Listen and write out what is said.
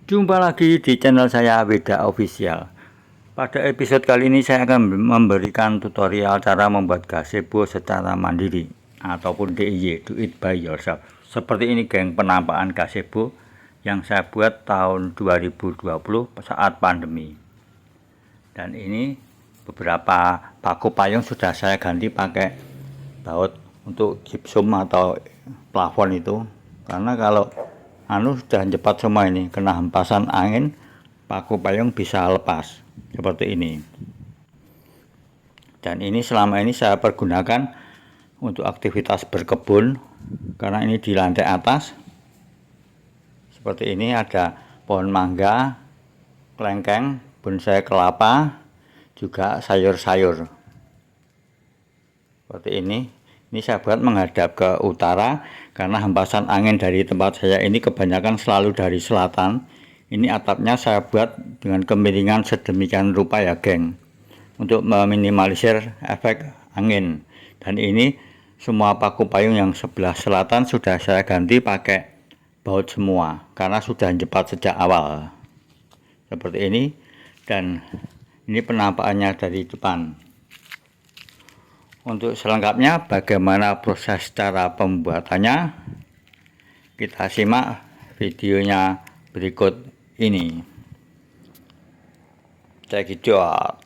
Jumpa lagi di channel saya Weda Official. Pada episode kali ini saya akan memberikan tutorial cara membuat gazebo secara mandiri ataupun DIY, do it by yourself. Seperti ini geng penampakan gazebo yang saya buat tahun 2020 saat pandemi. Dan ini beberapa paku payung sudah saya ganti pakai baut untuk gypsum atau plafon itu, karena kalau sudah cepat semua ini kena hempasan angin, paku payung bisa lepas seperti ini. Dan ini selama ini saya pergunakan untuk aktivitas berkebun, karena ini di lantai atas seperti ini ada pohon mangga, kelengkeng, bonsai kelapa, juga sayur-sayur seperti ini. Ini saya buat menghadap ke utara karena hempasan angin dari tempat saya ini kebanyakan selalu dari selatan. Ini atapnya saya buat dengan kemiringan sedemikian rupa ya geng, untuk meminimalisir efek angin. Dan ini semua paku payung yang sebelah selatan sudah saya ganti pakai baut semua karena sudah cepat sejak awal seperti ini. Dan ini penampakannya dari depan. Untuk selengkapnya bagaimana proses cara pembuatannya, kita simak videonya berikut ini. Check it out.